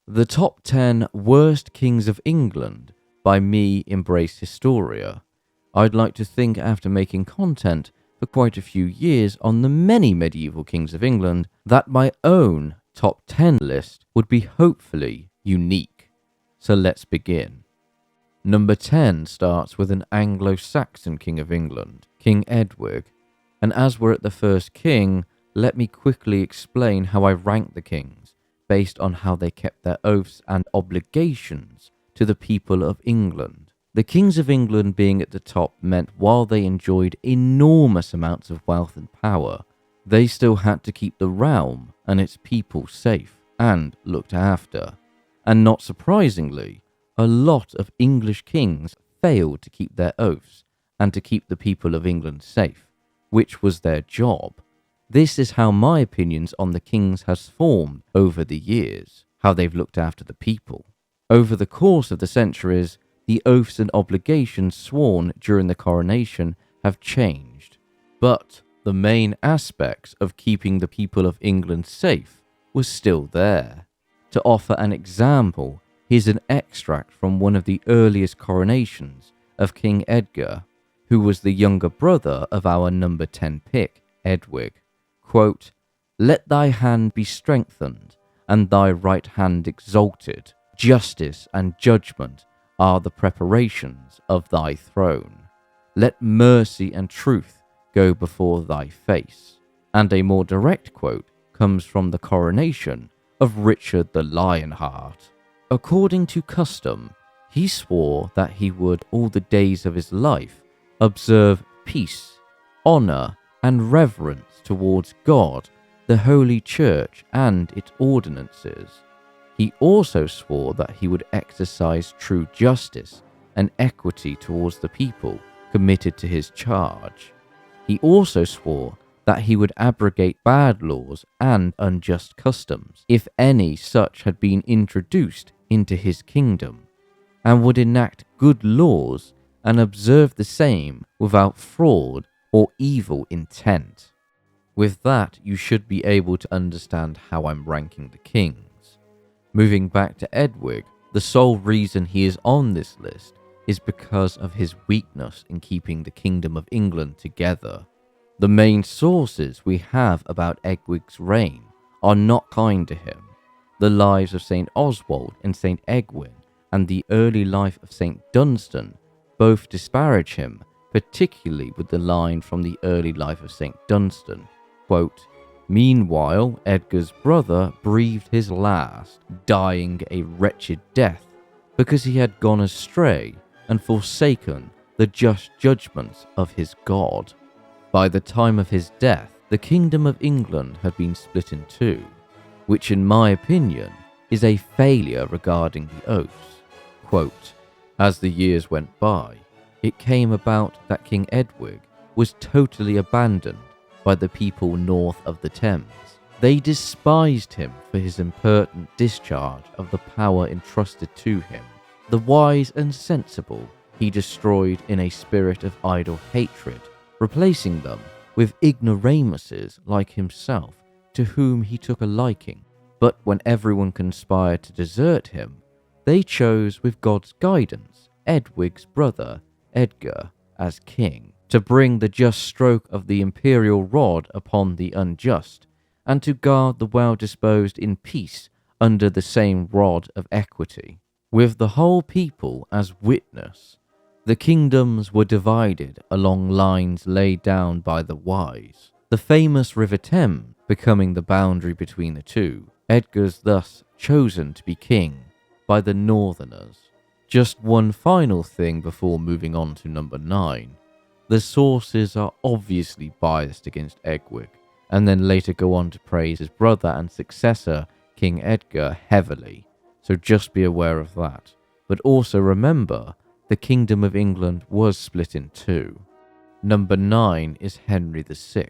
The top 10 worst kings of England by me, Embrace Historia. I'd like to think after making content for quite a few years on the many medieval kings of England that my own top 10 list would be hopefully unique. So let's begin. Number 10 starts with an Anglo-Saxon king of England, King Edward, and as we're at the first king, let me quickly explain how I rank the kings based on how they kept their oaths and obligations to the people of England. The kings of England being at the top meant while they enjoyed enormous amounts of wealth and power, they still had to keep the realm and its people safe and looked after. And not surprisingly, a lot of English kings failed to keep their oaths and to keep the people of England safe, which was their job. This is how my opinions on the kings has formed over the years, how they've looked after the people. Over the course of the centuries, the oaths and obligations sworn during the coronation have changed, but the main aspects of keeping the people of England safe was still there. To offer an example, here's an extract from one of the earliest coronations of King Edgar, who was the younger brother of our number 10 pick, Edwig. Quote, "Let thy hand be strengthened, and thy right hand exalted. Justice and judgment are the preparations of thy throne. Let mercy and truth go before thy face." And a more direct quote comes from the coronation of Richard the Lionheart. According to custom, he swore that he would all the days of his life observe peace, honour, and reverence towards God, the Holy Church, and its ordinances. He also swore that he would exercise true justice and equity towards the people committed to his charge. He also swore that he would abrogate bad laws and unjust customs, if any such had been introduced into his kingdom, and would enact good laws and observe the same without fraud or evil intent. With that, you should be able to understand how I'm ranking the kings. Moving back to Edwig, the sole reason he is on this list is because of his weakness in keeping the Kingdom of England together. The main sources we have about Edwig's reign are not kind to him. The lives of St Oswald and St Egwin and the early life of St Dunstan both disparage him, particularly with the line from the early life of St Dunstan, quote, "Meanwhile, Edgar's brother breathed his last, dying a wretched death, because he had gone astray and forsaken the just judgments of his God." By the time of his death, the Kingdom of England had been split in two, which in my opinion is a failure regarding the oaths. Quote, "As the years went by, it came about that King Edwig was totally abandoned by the people north of the Thames. They despised him for his impertinent discharge of the power entrusted to him. The wise and sensible he destroyed in a spirit of idle hatred, replacing them with ignoramuses like himself, to whom he took a liking. But when everyone conspired to desert him, they chose with God's guidance Edwig's brother, Edgar, as king, to bring the just stroke of the imperial rod upon the unjust, and to guard the well-disposed in peace under the same rod of equity. With the whole people as witness, the kingdoms were divided along lines laid down by the wise, the famous River Thames becoming the boundary between the two. Edgar's thus chosen to be king by the Northerners. Just one final thing before moving on to number 9. The sources are obviously biased against Edwig, and then later go on to praise his brother and successor, King Edgar, heavily, so just be aware of that. But also remember, the Kingdom of England was split in two. Number 9 is Henry VI.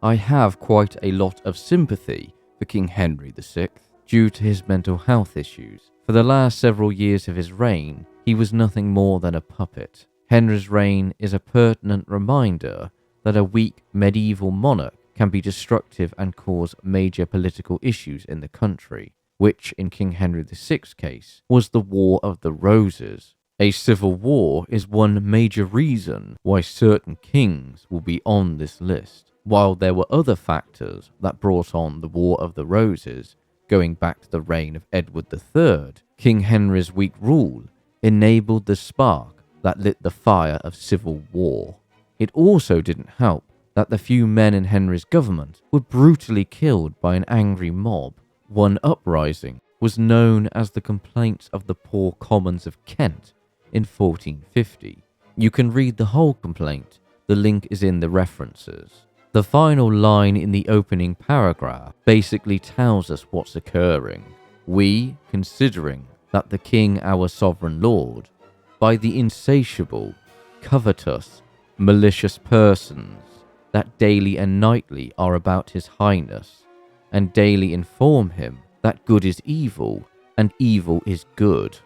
I have quite a lot of sympathy for King Henry VI due to his mental health issues. For the last several years of his reign, he was nothing more than a puppet. Henry's reign is a pertinent reminder that a weak medieval monarch can be destructive and cause major political issues in the country. which in King Henry VI's case was the War of the Roses. A civil war is one major reason why certain kings will be on this list, while there were other factors that brought on the War of the Roses. Going back to the reign of Edward III, King Henry's weak rule enabled the spark that lit the fire of civil war. It also didn't help that the few men in Henry's government were brutally killed by an angry mob. One uprising was known as the Complaints of the Poor Commons of Kent in 1450. You can read the whole complaint, the link is in the references. The final line in the opening paragraph basically tells us what's occurring. We, considering that the king our sovereign lord, by the insatiable, covetous, malicious persons that daily and nightly are about his highness, and daily inform him that good is evil and evil is good.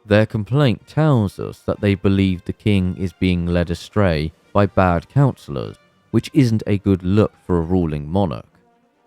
Their complaint tells us that they believe the king is being led astray by bad counsellors, which isn't a good look for a ruling monarch.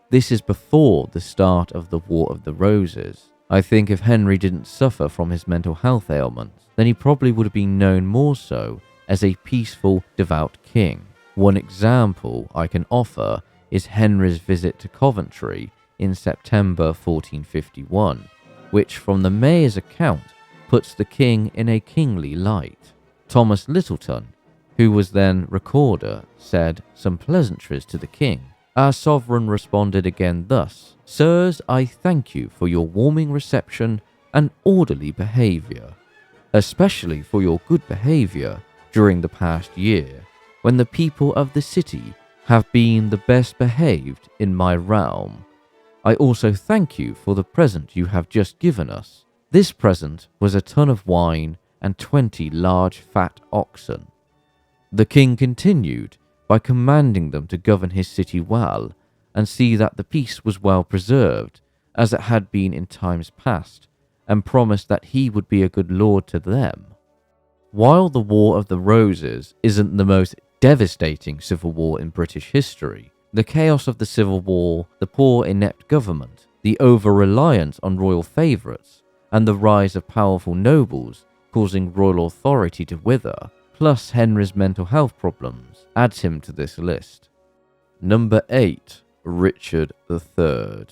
This is before the start of the War of the Roses. I think if Henry didn't suffer from his mental health ailments, then he probably would have been known more so as a peaceful, devout king. One example I can offer is Henry's visit to Coventry in September 1451, which from the mayor's account puts the king in a kingly light. Thomas Littleton, who was then recorder, said some pleasantries to the king. Our sovereign responded again thus: Sirs, I thank you for your warming reception and orderly behaviour, especially for your good behaviour during the past year, when the people of the city have been the best behaved in my realm. I also thank you for the present you have just given us. This present was a ton of wine and 20 large fat oxen. The king continued by commanding them to govern his city well and see that the peace was well preserved, as it had been in times past, and promised that he would be a good lord to them. While the War of the Roses isn't the most devastating civil war in British history, the chaos of the Civil War, the poor inept government, the over-reliance on royal favourites, and the rise of powerful nobles causing royal authority to wither, plus Henry's mental health problems, adds him to this list. Number 8. Richard III.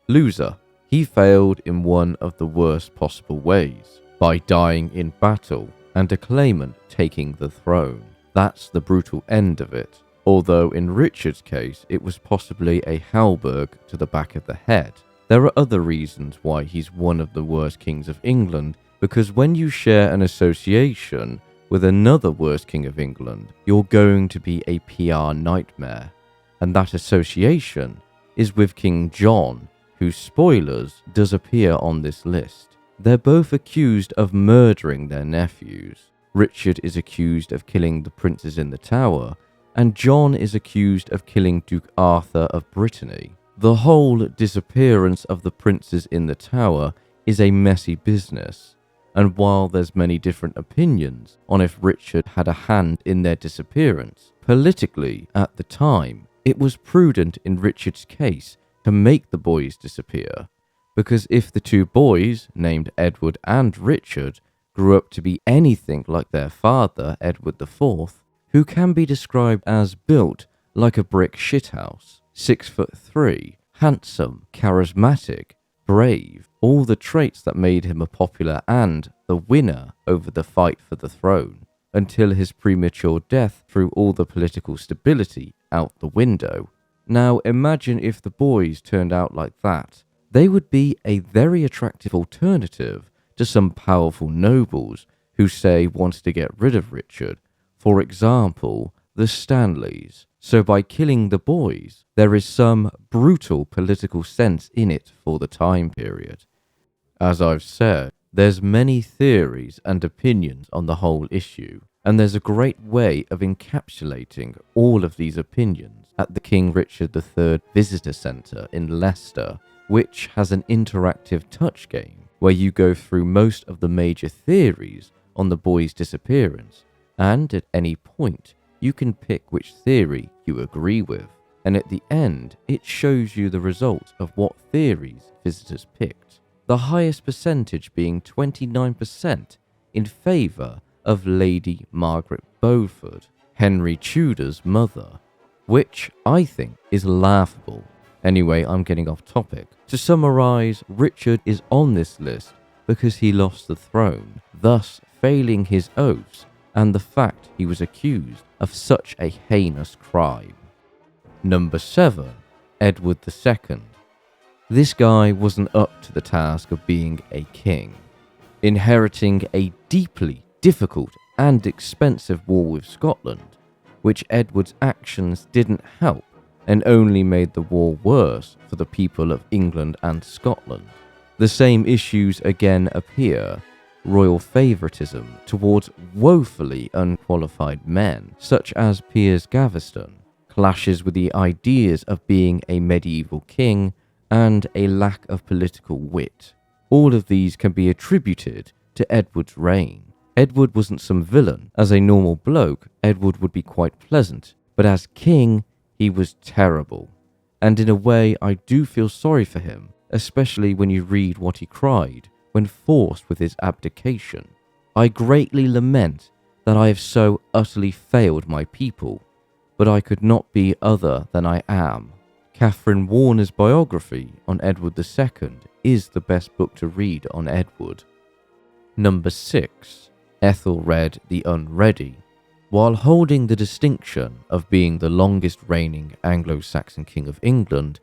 Loser. He failed in one of the worst possible ways, by dying in battle and a claimant taking the throne. That's the brutal end of it, although in Richard's case it was possibly a halberd to the back of the head. There are other reasons why he's one of the worst kings of England, because when you share an association with another worst king of England, you're going to be a PR nightmare. And that association is with King John, whose spoilers does appear on this list. They're both accused of murdering their nephews. Richard is accused of killing the princes in the Tower, and John is accused of killing Duke Arthur of Brittany. The whole disappearance of the princes in the Tower is a messy business, and while there's many different opinions on if Richard had a hand in their disappearance, politically at the time, it was prudent in Richard's case to make the boys disappear, because if the two boys, named Edward and Richard, grew up to be anything like their father, Edward IV, who can be described as built like a brick shithouse, 6'3", handsome, charismatic, brave, all the traits that made him a popular and the winner over the fight for the throne, until his premature death threw all the political stability out the window. Now imagine if the boys turned out like that. They would be a very attractive alternative to some powerful nobles who say wanted to get rid of Richard, for example, the Stanleys. So by killing the boys, there is some brutal political sense in it for the time period. As I've said, there's many theories and opinions on the whole issue, and there's a great way of encapsulating all of these opinions at the King Richard III Visitor Centre in Leicester, which has an interactive touch game where you go through most of the major theories on the boy's disappearance, and at any point you can pick which theory you agree with. and at the end it shows you the results of what theories visitors picked. The highest percentage being 29% in favour of Lady Margaret Beaufort, Henry Tudor's mother, which I think is laughable. Anyway, I'm getting off topic. To summarise, Richard is on this list because he lost the throne, thus failing his oaths and the fact he was accused of such a heinous crime. Number 7. Edward II. This guy wasn't up to the task of being a king. Inheriting a deeply difficult and expensive war with Scotland, which Edward's actions didn't help and only made the war worse for the people of England and Scotland. The same issues again appear: royal favouritism towards woefully unqualified men, such as Piers Gaveston, clashes with the ideas of being a medieval king, and a lack of political wit. All of these can be attributed to Edward's reign. Edward wasn't some villain. As a normal bloke, Edward would be quite pleasant, but as king, he was terrible. And in a way, I do feel sorry for him, especially when you read what he cried when forced with his abdication. I greatly lament that I have so utterly failed my people, but I could not be other than I am. Kathryn-Warner's biography on Edward II is the best book to read on Edward. Number 6. Ethelred the Unready. While holding the distinction of being the longest reigning Anglo-Saxon king of England,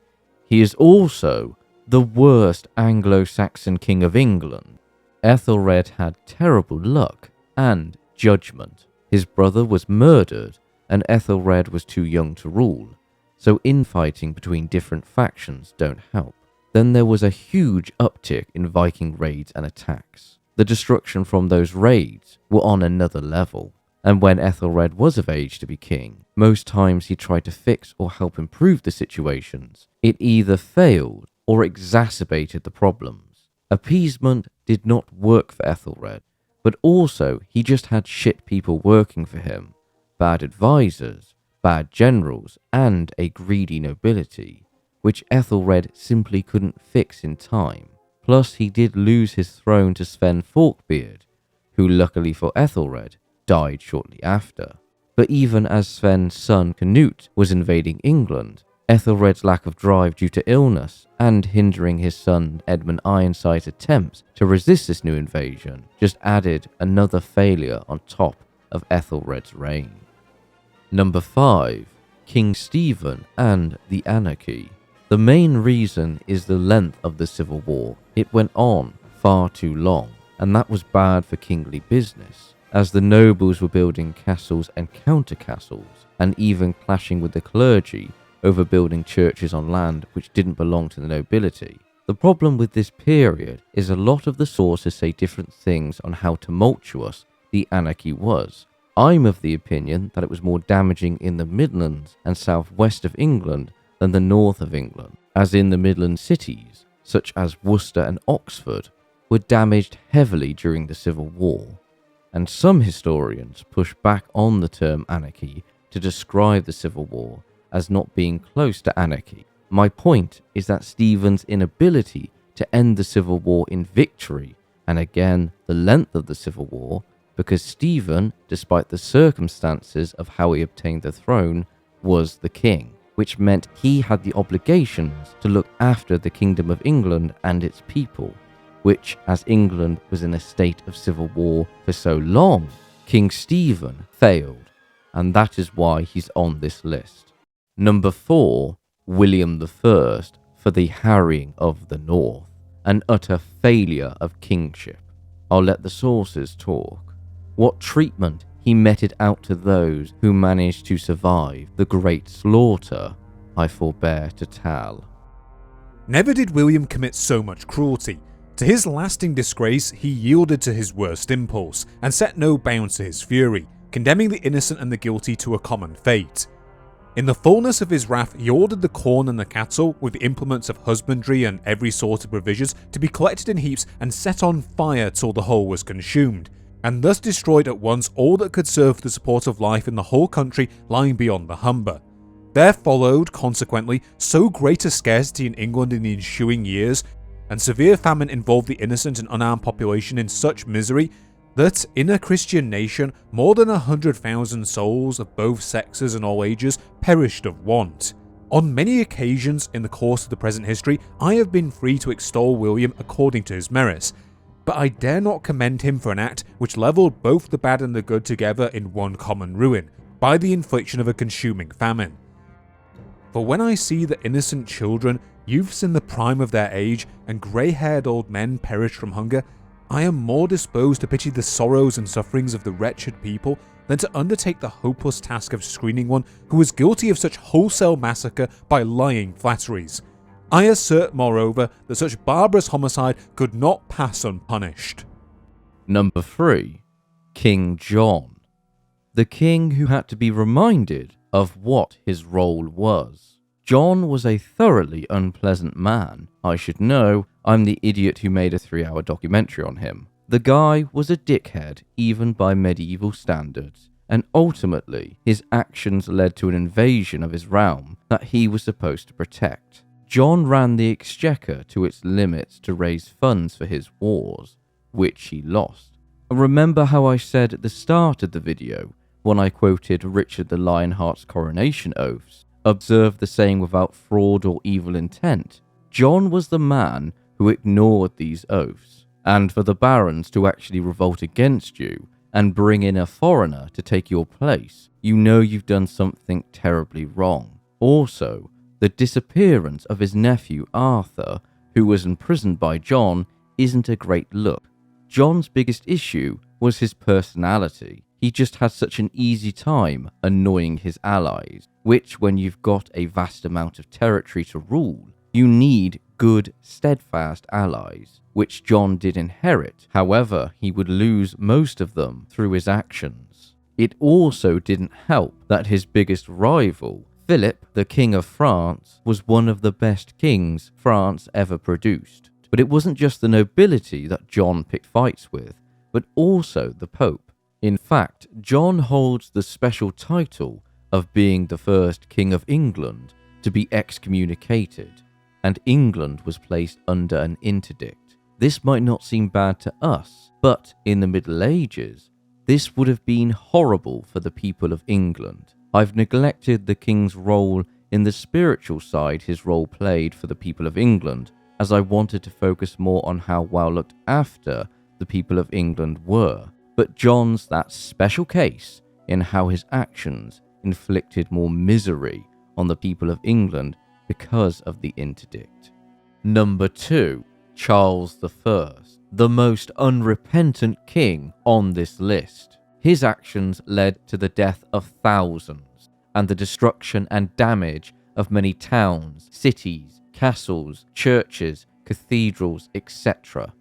he is also the worst Anglo-Saxon king of England. Ethelred had terrible luck and judgment. His brother was murdered and Ethelred was too young to rule, so infighting between different factions don't help. Then there was a huge uptick in Viking raids and attacks. The destruction from those raids were on another level. And when Ethelred was of age to be king, most times he tried to fix or help improve the situations. It either failed or exacerbated the problems. Appeasement did not work for Ethelred, but also he just had shit people working for him, bad advisors, bad generals, and a greedy nobility, which Ethelred simply couldn't fix in time. Plus he did lose his throne to Sven Forkbeard, who luckily for Ethelred, died shortly after. But even as Sven's son Canute was invading England, Ethelred's lack of drive due to illness and hindering his son Edmund Ironside's attempts to resist this new invasion just added another failure on top of Ethelred's reign. Number 5. King Stephen and the Anarchy. The main reason is the length of the civil war. It went on far too long, and that was bad for kingly business, as the nobles were building castles and counter-castles, and even clashing with the clergy over building churches on land which didn't belong to the nobility. The problem with this period is a lot of the sources say different things on how tumultuous the anarchy was. I'm of the opinion that it was more damaging in the Midlands and southwest of England than the north of England, as in the Midland cities, such as Worcester and Oxford, were damaged heavily during the Civil War. And some historians push back on the term anarchy to describe the Civil War as not being close to anarchy. My point is that Stephen's inability to end the Civil War in victory, and again the length of the Civil War, because Stephen, despite the circumstances of how he obtained the throne, was the king, which meant he had the obligations to look after the Kingdom of England and its people, which, as England was in a state of civil war for so long, King Stephen failed, and that is why he's on this list. Number 4, William I for the harrying of the North, an utter failure of kingship. I'll let the sources talk. What treatment he meted out to those who managed to survive the great slaughter, I forbear to tell. Never did William commit so much cruelty. To his lasting disgrace, he yielded to his worst impulse and set no bounds to his fury, condemning the innocent and the guilty to a common fate. In the fullness of his wrath, he ordered the corn and the cattle, with the implements of husbandry and every sort of provisions, to be collected in heaps and set on fire till the whole was consumed, and thus destroyed at once all that could serve for the support of life in the whole country lying beyond the Humber. There followed, consequently, so great a scarcity in England in the ensuing years, and severe famine involved the innocent and unarmed population in such misery, that in a Christian nation, more than 100,000 souls of both sexes and all ages perished of want. On many occasions in the course of the present history, I have been free to extol William according to his merits, but I dare not commend him for an act which levelled both the bad and the good together in one common ruin, by the infliction of a consuming famine. For when I see that innocent children, youths in the prime of their age, and grey-haired old men perish from hunger, I am more disposed to pity the sorrows and sufferings of the wretched people than to undertake the hopeless task of screening one who was guilty of such wholesale massacre by lying flatteries. I assert, moreover, that such barbarous homicide could not pass unpunished. Number 3. King John. The king who had to be reminded of what his role was. John was a thoroughly unpleasant man. I should know, I'm the idiot who made a 3-hour documentary on him. The guy was a dickhead, even by medieval standards, and ultimately his actions led to an invasion of his realm that he was supposed to protect. John ran the exchequer to its limits to raise funds for his wars, which he lost. Remember how I said at the start of the video, when I quoted Richard the Lionheart's coronation oaths, observe the saying without fraud or evil intent? John was the man who ignored these oaths, and for the barons to actually revolt against you and bring in a foreigner to take your place, you know you've done something terribly wrong. Also, the disappearance of his nephew Arthur, who was imprisoned by John, isn't a great look. John's biggest issue was his personality. He just had such an easy time annoying his allies, which when you've got a vast amount of territory to rule, you need good, steadfast allies, which John did inherit. However, he would lose most of them through his actions. It also didn't help that his biggest rival, Philip, the King of France, was one of the best kings France ever produced. But it wasn't just the nobility that John picked fights with, but also the Pope. In fact, John holds the special title of being the first King of England to be excommunicated, and England was placed under an interdict. This might not seem bad to us, but in the Middle Ages, this would have been horrible for the people of England. I've neglected the king's role in the spiritual side his role played for the people of England, as I wanted to focus more on how well looked after the people of England were. But John's that special case in how his actions inflicted more misery on the people of England because of the interdict. Number 2. Charles I, the most unrepentant king on this list. His actions led to the death of thousands and the destruction and damage of many towns, cities, castles, churches, cathedrals, etc.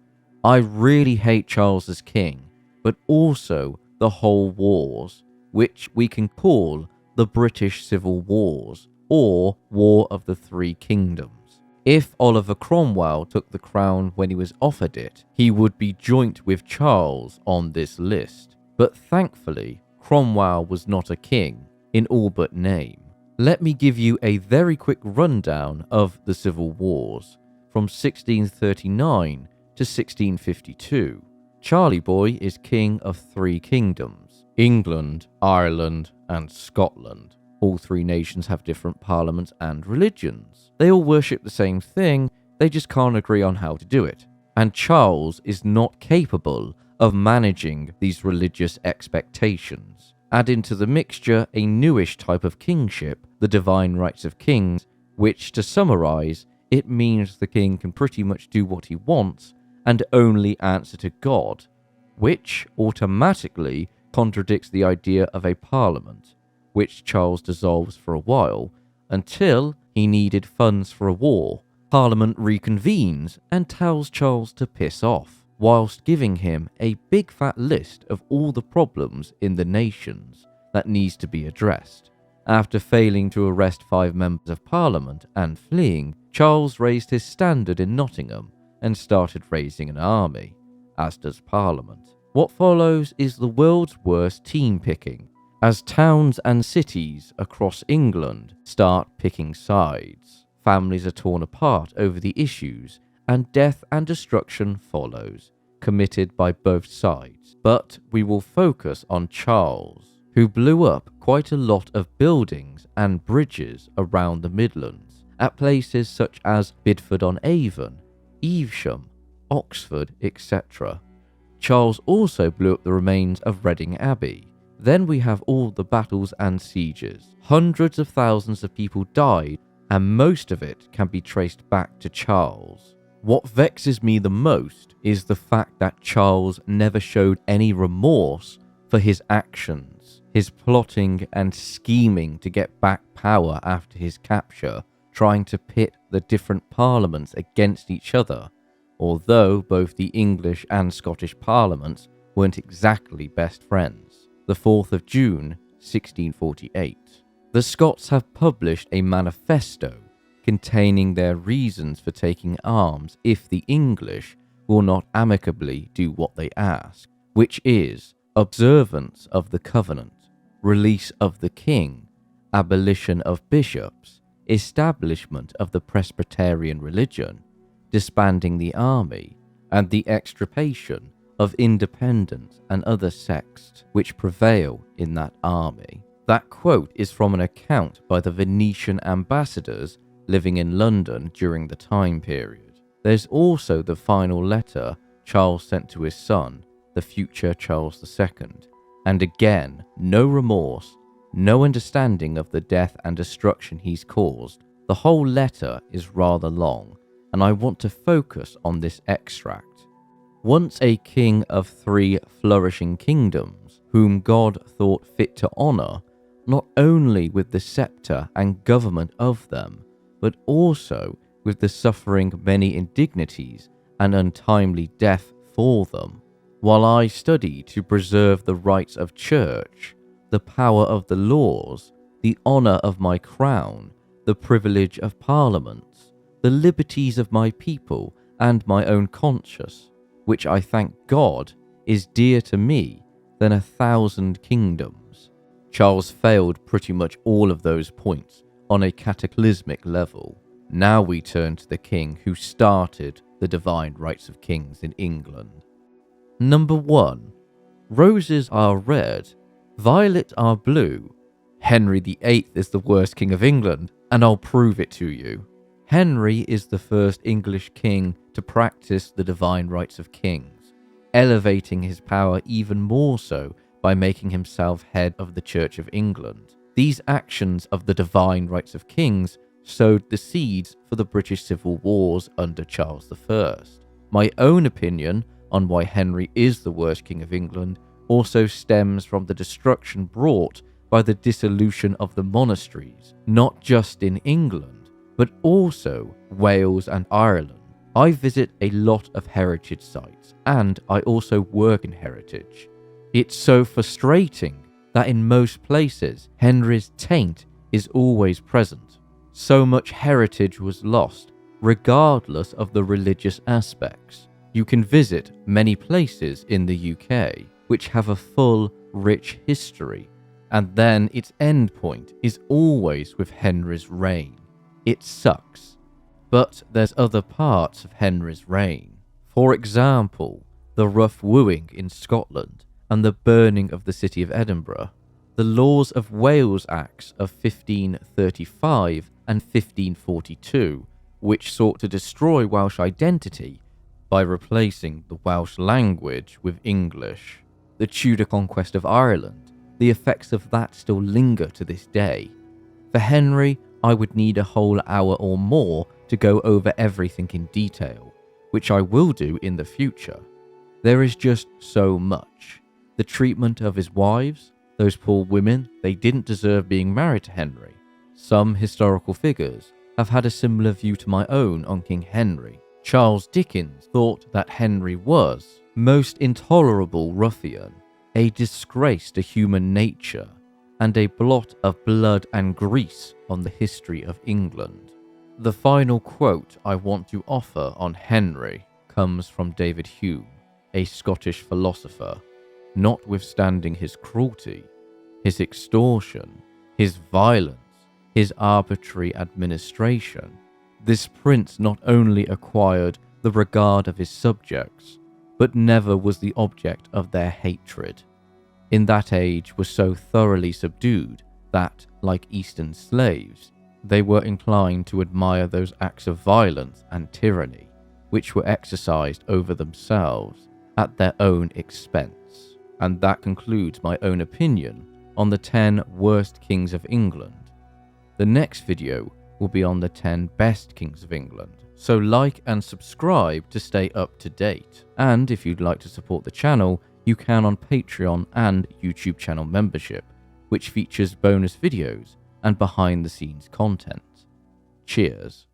I really hate Charles as king, but also the whole wars, which we can call the British Civil Wars, or War of the Three Kingdoms. If Oliver Cromwell took the crown when he was offered it, he would be joint with Charles on this list. But thankfully, Cromwell was not a king, in all but name. Let me give you a very quick rundown of the Civil Wars, from 1639 to 1652. Charlie Boy is king of 3 kingdoms: England, Ireland, and Scotland. All 3 nations have different parliaments and religions. They all worship the same thing, they just can't agree on how to do it. And Charles is not capable of managing these religious expectations. Add into the mixture a newish type of kingship, the divine rights of kings, which, to summarize, it means the king can pretty much do what he wants and only answer to God, which automatically contradicts the idea of a parliament, which Charles dissolves for a while, until he needed funds for a war. Parliament reconvenes and tells Charles to piss off, whilst giving him a big fat list of all the problems in the nations that needs to be addressed. After failing to arrest 5 members of Parliament and fleeing, Charles raised his standard in Nottingham and started raising an army, as does Parliament. What follows is the world's worst team picking, As towns and cities across England start picking sides, families are torn apart over the issues, and death and destruction follows, committed by both sides. But we will focus on Charles, who blew up quite a lot of buildings and bridges around the Midlands, at places such as Bidford-on-Avon, Evesham, Oxford, etc. Charles also blew up the remains of Reading Abbey. Then we have all the battles and sieges. Hundreds of thousands of people died, and most of it can be traced back to Charles. What vexes me the most is the fact that Charles never showed any remorse for his actions, his plotting and scheming to get back power after his capture, trying to pit the different parliaments against each other, although both the English and Scottish parliaments weren't exactly best friends. The 4th of June, 1648. The Scots have published a manifesto containing their reasons for taking arms if the English will not amicably do what they ask, which is observance of the covenant, release of the king, abolition of bishops, establishment of the Presbyterian religion, disbanding the army, and the extirpation of independents and other sects which prevail in that army. That quote is from an account by the Venetian ambassadors living in London during the time period. There's also the final letter Charles sent to his son, the future Charles II, and again, no remorse, no understanding of the death and destruction he's caused. The whole letter is rather long, and I want to focus on this extract. Once a king of 3 flourishing kingdoms, whom God thought fit to honour, not only with the sceptre and government of them, but also with the suffering many indignities and untimely death for them, while I study to preserve the rights of church, the power of the laws, the honour of my crown, the privilege of parliaments, the liberties of my people, and my own conscience, which I thank God is dear to me than 1,000 kingdoms. Charles failed pretty much all of those points on a cataclysmic level. Now we turn to the king who started the divine rights of kings in England. Number 1. Roses are red, violets are blue. Henry VIII is the worst king of England, and I'll prove it to you. Henry is the first English king to practice the divine rights of kings, elevating his power even more so by making himself head of the Church of England. These actions of the divine rights of kings sowed the seeds for the British Civil Wars under Charles I. My own opinion on why Henry is the worst king of England also stems from the destruction brought by the dissolution of the monasteries, not just in England, but also Wales and Ireland. I visit a lot of heritage sites, and I also work in heritage. It's so frustrating that in most places, Henry's taint is always present. So much heritage was lost, regardless of the religious aspects. You can visit many places in the UK which have a full, rich history, and then its end point is always with Henry's reign. It sucks. But there's other parts of Henry's reign. For example, the rough wooing in Scotland and the burning of the city of Edinburgh, the Laws of Wales Acts of 1535 and 1542, which sought to destroy Welsh identity by replacing the Welsh language with English, the Tudor conquest of Ireland. The effects of that still linger to this day. For Henry, I would need a whole hour or more to go over everything in detail, which I will do in the future. There is just so much. The treatment of his wives, those poor women, they didn't deserve being married to Henry. Some historical figures have had a similar view to my own on King Henry. Charles Dickens thought that Henry was most intolerable ruffian, a disgrace to human nature, and a blot of blood and grease on the history of England. The final quote I want to offer on Henry comes from David Hume, a Scottish philosopher. Notwithstanding his cruelty, his extortion, his violence, his arbitrary administration, this prince not only acquired the regard of his subjects, but never was the object of their hatred. In that age was so thoroughly subdued that, like Eastern slaves, they were inclined to admire those acts of violence and tyranny which were exercised over themselves at their own expense. And that concludes my own opinion on the 10 worst kings of England. The next video will be on the 10 best kings of England, so like and subscribe to stay up to date. And if you'd like to support the channel, you can on Patreon and YouTube channel membership, which features bonus videos and behind the scenes content. Cheers.